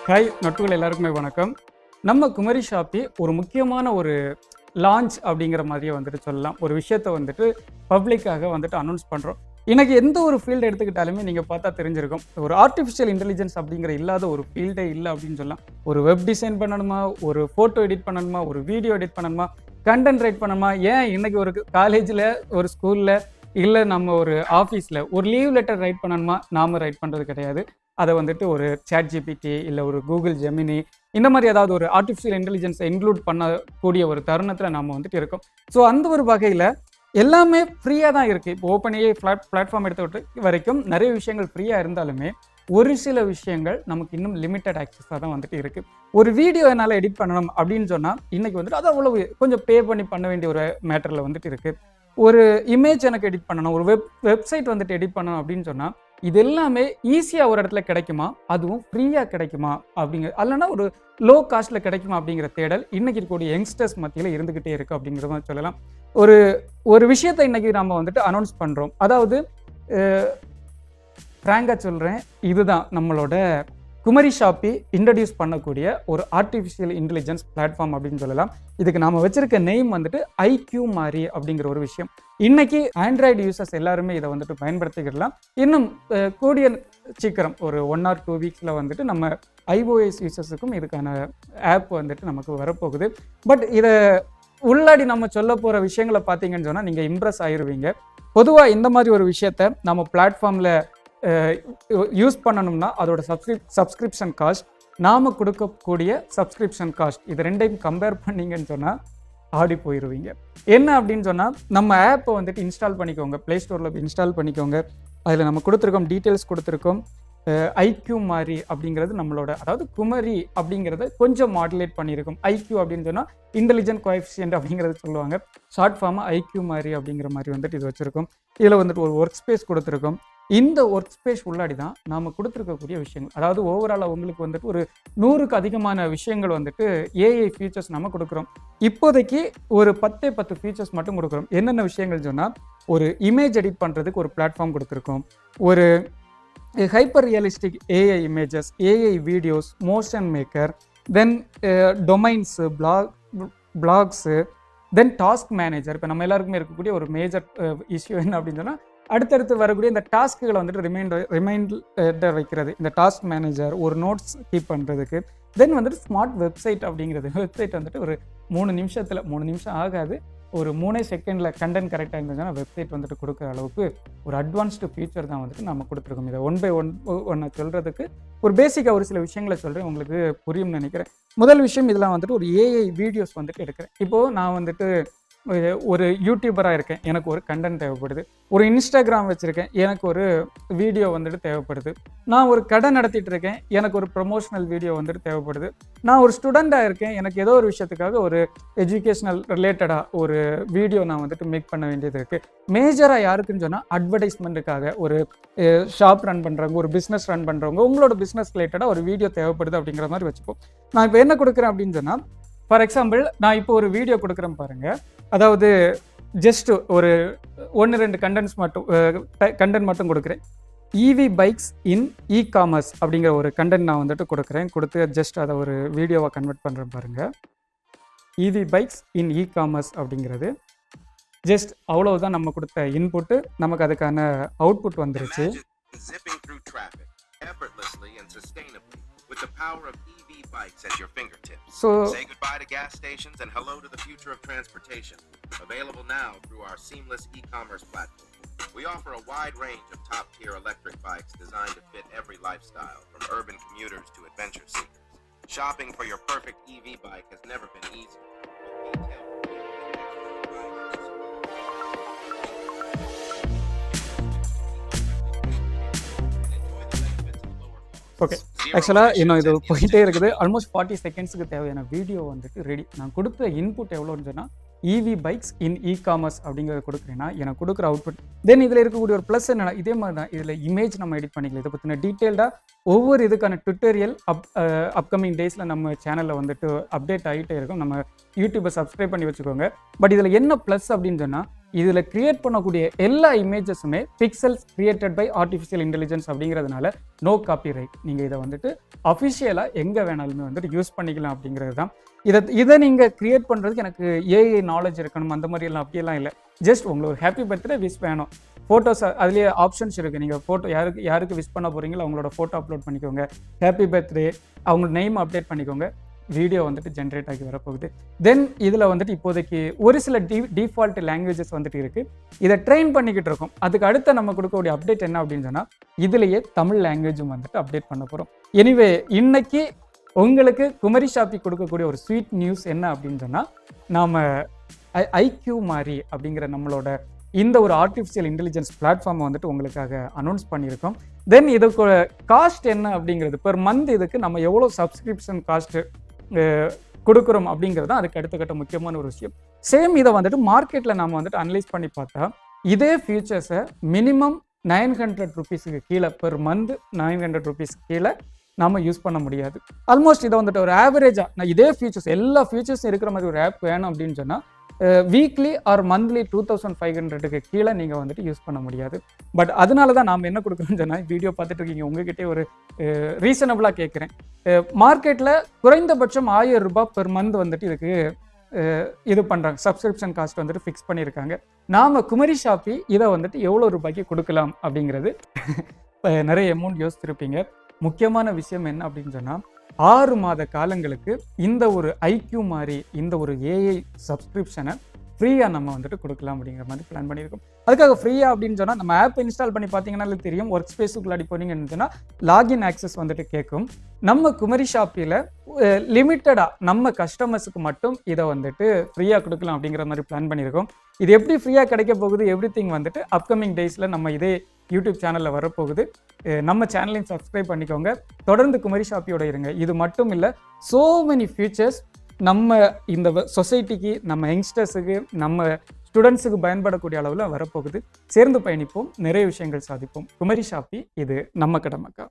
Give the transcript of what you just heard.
Hi நட்புகள் எல்லாருக்குமே வணக்கம். நம்ம குமரி ஷாப்பி ஒரு முக்கியமான ஒரு லான்ச் அப்படிங்கிற மாதிரியே வந்துட்டு சொல்லலாம். ஒரு விஷயத்தை வந்துட்டு பப்ளிக்காக வந்துட்டு அனௌன்ஸ் பண்ணுறோம். இன்னைக்கு எந்த ஒரு ஃபீல்டு எடுத்துக்கிட்டாலுமே நீங்கள் பார்த்தா தெரிஞ்சிருக்கும். ஒரு ஆர்டிஃபிஷியல் இன்டெலிஜென்ஸ் அப்படிங்கிற இல்லாத ஒரு ஃபீல்டே இல்லை அப்படின்னு சொல்லலாம். ஒரு வெப் டிசைன் பண்ணணுமா, ஒரு ஃபோட்டோ எடிட் பண்ணணுமா, ஒரு வீடியோ எடிட் பண்ணணுமா, கண்டென்ட் ரைட் பண்ணணுமா, ஏன் இன்னைக்கு ஒரு காலேஜில் ஒரு ஸ்கூலில் இல்லை நம்ம ஒரு ஆஃபீஸில் ஒரு லீவ் லெட்டர் ரைட் பண்ணணுமா, நாம ரைட் பண்ணுறது கிடையாது. அதை வந்துட்டு ஒரு ChatGPT இல்லை ஒரு கூகுள் ஜெமினி இந்த மாதிரி ஏதாவது ஒரு ஆர்டிஃபிஷியல் இன்டெலிஜென்ஸை இன்க்ளூட் பண்ணக்கூடிய ஒரு தருணத்தில் நம்ம வந்துட்டு இருக்கோம். ஸோ அந்த ஒரு வகையில் எல்லாமே ஃப்ரீயாக தான் இருக்குது. இப்போ ஓப்பனே பிளாட்ஃபார்ம் எடுத்துக்கிட்டு வரைக்கும் நிறைய விஷயங்கள் ஃப்ரீயாக இருந்தாலுமே ஒரு சில விஷயங்கள் நமக்கு இன்னும் லிமிட்டட் ஆக்சஸாக தான் வந்துட்டு இருக்குது. ஒரு வீடியோ என்னால் எடிட் பண்ணணும் அப்படின்னு சொன்னால் இன்றைக்கி வந்துட்டு அது அவ்வளவு கொஞ்சம் பே பண்ணி பண்ண வேண்டிய ஒரு மேட்டரில் வந்துட்டு இருக்குது. ஒரு இமேஜ் எனக்கு எடிட் பண்ணணும், ஒரு வெப்சைட் வந்துட்டு எடிட் பண்ணணும் அப்படின்னு சொன்னால் இது எல்லாமே ஈஸியாக ஒரு இடத்துல கிடைக்குமா, அதுவும் ஃப்ரீயாக கிடைக்குமா அப்படிங்கிற, அல்லனா ஒரு லோ காஸ்ட்டில் கிடைக்குமா அப்படிங்கிற தேடல் இன்னைக்கு இருக்கக்கூடிய யங்ஸ்டர்ஸ் மத்தியில் இருந்துக்கிட்டே இருக்குது அப்படிங்கிற மாதிரி சொல்லலாம். ஒரு விஷயத்தை இன்னைக்கு நம்ம வந்துட்டு அனௌன்ஸ் பண்ணுறோம். அதாவது ஃப்ராங்காக சொல்கிறேன், இதுதான் நம்மளோட குமரி ஷாப்பி இன்ட்ரடியூஸ் பண்ணக்கூடிய ஒரு ஆர்டிஃபிஷியல் இன்டெலிஜென்ஸ் பிளாட்ஃபார்ம் அப்படின்னு சொல்லலாம். இதுக்கு நாம் வச்சிருக்க நேம் வந்துட்டு ஐக்யூ மாரி அப்படிங்கிற ஒரு விஷயம். இன்னைக்கு ஆண்ட்ராய்டு யூசர்ஸ் எல்லாருமே இதை வந்துட்டு பயன்படுத்திக்கிடலாம். இன்னும் கூடிய சீக்கிரம் ஒரு 1 or 2 வீக்ஸில் வந்துட்டு நம்ம iOS யூசர்ஸுக்கும் இதுக்கான ஆப் வந்துட்டு நமக்கு வரப்போகுது. பட் இதை உள்ளாடி நம்ம சொல்ல போகிற விஷயங்களை பார்த்தீங்கன்னு சொன்னால் நீங்கள் இம்ப்ரெஸ் ஆயிடுவீங்க. பொதுவாக இந்த மாதிரி ஒரு விஷயத்த நம்ம பிளாட்ஃபார்மில் யூஸ் பண்ணணும்னா அதோட சப்ஸ்கிரிப்ஷன் காஸ்ட், நாம் கொடுக்கக்கூடிய சப்ஸ்கிரிப்ஷன் காஸ்ட், இது ரெண்டையும் கம்பேர் பண்ணிங்கன்னு சொன்னால் ஆடி போயிடுவீங்க. என்ன அப்படின்னு சொன்னால் நம்ம ஆப்பை வந்துட்டு இன்ஸ்டால் பண்ணிக்கோங்க, ப்ளே ஸ்டோரில் இன்ஸ்டால் பண்ணிக்கோங்க. அதில் நம்ம கொடுத்துருக்கோம், டீட்டெயில்ஸ் கொடுத்துருக்கோம். ஐக்யூ மாரி அப்படிங்கிறது நம்மளோட, அதாவது குமரி அப்படிங்கிறத கொஞ்சம் மாடுலேட் பண்ணியிருக்கோம். ஐக்யூ அப்படின்னு சொன்னால் இன்டெலிஜென்ட் கோஎஃபிஷியன்ட் அப்படிங்கிறது சொல்லுவாங்க. ஷார்ட் ஃபார்மாக ஐக்யூ மாரி அப்படிங்கிற மாதிரி வந்துட்டு இது வச்சுருக்கோம். இதில் வந்துட்டு ஒரு ஒர்க் ஸ்பேஸ் கொடுத்துருக்கோம். இந்த ஒர்க் ஸ்பேஸ் உள்ளாடி தான் நாம் கொடுத்துருக்கக்கூடிய விஷயங்கள், அதாவது ஓவராலாக உங்களுக்கு வந்துட்டு ஒரு 100க்கு அதிகமான விஷயங்கள் வந்துட்டு ஏஐ ஃபீச்சர்ஸ் நம்ம கொடுக்குறோம். இப்போதைக்கு ஒரு 10 ஃபீச்சர்ஸ் மட்டும் கொடுக்குறோம். என்னென்ன விஷயங்கள் சொன்னால், ஒரு இமேஜ் எடிட் பண்ணுறதுக்கு ஒரு பிளாட்ஃபார்ம் கொடுத்துருக்கோம், ஒரு hyper realistic AI images, AI videos, motion maker, then domains, blogs, then task manager. இப்போ நம்ம எல்லாருக்குமே இருக்கக்கூடிய ஒரு மேஜர் இஷ்யூ என்ன அப்படின்னு சொன்னால், அடுத்தடுத்து வரக்கூடிய இந்த டாஸ்க்குகளை வந்துட்டு ரிமைண்டர் வைக்கிறது, இந்த டாஸ்க் மேனேஜர், ஒரு நோட்ஸ் கீப் பண்ணுறதுக்கு. தென் வந்துட்டு ஸ்மார்ட் வெப்சைட் அப்படிங்கிறது, வெப்சைட் வந்துட்டு ஒரு 3 நிமிஷம் ஆகாது, ஒரு 3 செகண்டில் கண்டென்ட் கரெக்டாக இருந்துச்சுன்னா வெப்சைட் வந்துட்டு கொடுக்குற அளவுக்கு ஒரு அட்வான்ஸ்டு ஃபீச்சர் தான் வந்துட்டு நம்ம கொடுத்துருக்கோம். இதை 1 by 1 சொல்கிறதுக்கு ஒரு பேசிக்காக ஒரு சில விஷயங்களை சொல்கிறேன், உங்களுக்கு புரியும்னு நினைக்கிறேன். முதல் விஷயம், இதெல்லாம் வந்துட்டு ஒரு ஏஐ வீடியோஸ் வந்துட்டு எடுக்கிறேன். இப்போது நான் வந்துட்டு ஒரு யூடியூபராக இருக்கேன், எனக்கு ஒரு கண்டென்ட் தேவைப்படுது. ஒரு இன்ஸ்டாகிராம் வச்சுருக்கேன், எனக்கு ஒரு வீடியோ வந்துட்டு தேவைப்படுது. நான் ஒரு கடை நடத்திட்டு இருக்கேன், எனக்கு ஒரு ப்ரொமோஷனல் வீடியோ வந்துட்டு தேவைப்படுது. நான் ஒரு ஸ்டூடெண்ட்டாக இருக்கேன், எனக்கு ஏதோ ஒரு விஷயத்துக்காக ஒரு எஜுகேஷ்னல் ரிலேட்டடாக ஒரு வீடியோ நான் வந்துட்டு மேக் பண்ண வேண்டியது இருக்குது. மேஜராக யாருக்குன்னு சொன்னால் அட்வர்டைஸ்மெண்ட்டுக்காக ஒரு ஷாப் ரன் பண்ணுறவங்க, ஒரு பிஸ்னஸ் ரன் பண்ணுறவங்க, உங்களோட பிஸ்னஸ் ரிலேட்டடாக ஒரு வீடியோ தேவைப்படுது அப்படிங்கிற மாதிரி வச்சுப்போம். நான் இப்போ என்ன கொடுக்குறேன் அப்படின்னு சொன்னால், ஃபார் எக்ஸாம்பிள் நான் இப்போ ஒரு வீடியோ கொடுக்குறேன் பாருங்கள். அதாவது ஜஸ்ட் ஒரு 1-2 கண்டென்ட் மட்டும் கொடுக்குறேன். EV பைக்ஸ் இன் இ-காமர்ஸ் அப்படிங்கிற ஒரு கண்டென்ட் நான் வந்துட்டு கொடுத்து ஜஸ்ட் அதை ஒரு வீடியோவாக கன்வெர்ட் பண்ணுறேன் பாருங்கள். EV பைக்ஸ் இன் இ-காமர்ஸ் அப்படிங்கிறது ஜஸ்ட் அவ்வளவுதான். நம்ம கொடுத்த இன்புட்டு, நமக்கு அதுக்கான அவுட்புட் வந்துருச்சு. With the power of EV bikes at your fingertips. So say goodbye to gas stations and hello to the future of transportation. Available now through our seamless e-commerce platform. We offer a wide range of top-tier electric bikes designed to fit every lifestyle, from urban commuters to adventure seekers. Shopping for your perfect EV bike has never been easier. Okay, ஆக்சுவலாக இன்னும் இது போயிட்டே இருக்குது. Almost 40 செகண்ட்ஸுக்கு தேவையான video வந்துட்டு ready. நான் கொடுத்த input எவ்வளோன்னு சொன்னால், EV பைக்ஸ் இன் இ-காமர்ஸ் அப்படிங்கிறத கொடுக்குறேன்னா எனக்கு கொடுக்குற அவுட்புட். தென் இதில் இருக்கக்கூடிய ஒரு ப்ளஸ் என்னென்னா, இதே மாதிரி தான் இதில் இமேஜ் நம்ம எடிட் பண்ணிக்கலாம். இதை பற்றின டீட்டெயில்டாக ஒவ்வொரு இதுக்கான டுட்டோரியல் அப்கமிங் டேஸில் நம்ம சேனலில் வந்துட்டு அப்டேட் ஆகிட்டே இருக்கும். நம்ம யூடியூப்பை சப்ஸ்கிரைப் பண்ணி வச்சுக்கோங்க. பட் இதில் என்ன ப்ளஸ் அப்படின்னு சொன்னால், இதில் கிரியேட் பண்ணக்கூடிய எல்லா இமேஜஸுமே pixels created by artificial intelligence அப்படிங்கிறதுனால நோ காப்பி ரைட். நீங்கள் இதை வந்துட்டு அஃபிஷியலாக எங்கே வேணாலுமே வந்துட்டு யூஸ் பண்ணிக்கலாம் அப்படிங்கிறது தான். இதை நீங்கள் கிரியேட் பண்ணுறதுக்கு எனக்கு ஏஐ நாலேஜ் இருக்கணும் அந்த மாதிரியெல்லாம் அப்படியெல்லாம் இல்லை. ஜஸ்ட் உங்களுக்கு ஒரு ஹாப்பி பர்த்டே விஷ் வேணும், ஃபோட்டோஸ் அதுலேயே ஆப்ஷன்ஸ் இருக்குது. நீங்கள் ஃபோட்டோ யாருக்கு விஷ் பண்ண போகிறீங்களோ அவங்களோட ஃபோட்டோ அப்லோட் பண்ணிக்கோங்க, ஹாப்பி பர்த்டே, அவங்க நேம் அப்டேட் பண்ணிக்கோங்க, வீடியோ வந்துட்டு ஜென்ரேட் ஆகி வரப்போகுது. தென் இதில் வந்துட்டு இப்போதைக்கு ஒரு சில டிஃபால்ட் லாங்குவேஜஸ் வந்துட்டு இருக்குது. இதை ட்ரெயின் பண்ணிக்கிட்டு இருக்கோம். அதுக்கு அடுத்த நம்ம கொடுக்கக்கூடிய அப்டேட் என்ன அப்படின்னு சொன்னால் இதுலேயே தமிழ் லாங்குவேஜும் வந்துட்டு அப்டேட் பண்ண போகிறோம். எனிவே இன்னைக்கு உங்களுக்கு குமரி ஷாப்பி கொடுக்கக்கூடிய ஒரு ஸ்வீட் நியூஸ் என்ன அப்படின்னு சொன்னால், நாம் ஐக்யூ மாரி அப்படிங்கிற நம்மளோட இந்த ஒரு ஆர்டிஃபிஷியல் இன்டெலிஜென்ஸ் பிளாட்ஃபார்மை வந்துட்டு உங்களுக்காக அனௌன்ஸ் பண்ணியிருக்கோம். தென் இதுக்கு காஸ்ட் என்ன அப்படிங்கிறது, பெர் மந்த் இதுக்கு நம்ம எவ்வளோ சப்ஸ்கிரிப்ஷன் காஸ்ட்டு கொடுக்குறோம் அப்படிங்கிறது தான் அதுக்கு அடுத்த கட்ட முக்கியமான ஒரு விஷயம். சேம் இதை வந்துட்டு மார்க்கெட்டில் நம்ம வந்துட்டு அனலைஸ் பண்ணி பார்த்தா இதே ஃபியூச்சர்ஸை மினிமம் 900 ருபீஸுக்கு கீழே பெர் மந்த் 900 ருபீஸ்க்கு கீழே நம்ம யூஸ் பண்ண முடியாது. ஆல்மோஸ்ட் இதை வந்துட்டு ஒரு ஆவரேஜாக நான் இதே ஃபியூச்சர்ஸ் எல்லா ஃபியூச்சர்ஸும் இருக்கிற மாதிரி ஒரு ஆப் வேணும் அப்படின்னு சொன்னால் வீக்லி ஆர் மந்த்லி 2500க்கு கீழே நீங்கள் வந்துட்டு யூஸ் பண்ண முடியாது. பட் அதனால தான் நாம் என்ன கொடுக்குறோம்னு சொன்னால், வீடியோ பார்த்துட்டு இருக்கீங்க உங்ககிட்டே ஒரு ரீசனபிளாக கேட்குறேன். மார்க்கெட்டில் குறைந்தபட்சம் 1000 ரூபாய் பெர் மந்த் வந்துட்டு இதுக்கு இது பண்ணுறாங்க, சப்ஸ்கிரிப்ஷன் காஸ்ட் வந்துட்டு ஃபிக்ஸ் பண்ணியிருக்காங்க. நாம் குமரி ஷாப்பி இதை வந்துட்டு எவ்வளோ ரூபாய்க்கு கொடுக்கலாம் அப்படிங்கிறது நிறைய அமௌண்ட் யோசிச்சிருப்பீங்க. முக்கியமான விஷயம் என்ன அப்படின்னு சொன்னால், 6 மாத காலங்களுக்கு இந்த ஒரு ஐக்யூ மாதிரி இந்த ஒரு ஏஐ சப்ஸ்கிரிப்ஷனை ஃப்ரீயாக நம்ம வந்துட்டு கொடுக்கலாம் அப்படிங்கிற மாதிரி பிளான் பண்ணியிருக்கோம். அதுக்காக ஃப்ரீயாக அப்படின்னு சொன்னால் நம்ம ஆப் இன்ஸ்டால் பண்ணி பார்த்தீங்கன்னா தெரியும். ஒர்க் ஸ்பேஸுக்குள்ளாடி போனீங்கன்னு சொன்னால் லாகின் ஆக்சஸ் வந்துட்டு கேட்கும். நம்ம குமரி ஷாப்பியில் லிமிட்டடாக நம்ம கஸ்டமர்ஸுக்கு மட்டும் இதை வந்துட்டு ஃப்ரீயாக கொடுக்கலாம் அப்படிங்கிற மாதிரி பிளான் பண்ணியிருக்கோம். இது எப்படி ஃப்ரீயாக கிடைக்க போகுது, எவ்ரிதிங் வந்துட்டு அப்கமிங் டேஸில் நம்ம இதே யூடியூப் சேனலில் வரப்போகுது. நம்ம சேனலையும் சப்ஸ்கிரைப் பண்ணிக்கோங்க, தொடர்ந்து குமரி ஷாப்பியோட இருங்க. இது மட்டும் இல்லை, சோ மெனி ஃபியூச்சர்ஸ் நம்ம இந்த சொசைட்டிக்கு, நம்ம யங்ஸ்டர்ஸுக்கு, நம்ம ஸ்டூடெண்ட்ஸுக்கு பயன்படக்கூடிய அளவில் வரப்போகுது. சேர்ந்து பயணிப்போம், நிறைய விஷயங்கள் சாதிப்போம். குமரி ஷாப்பி, இது நம்ம கடமைக்கா.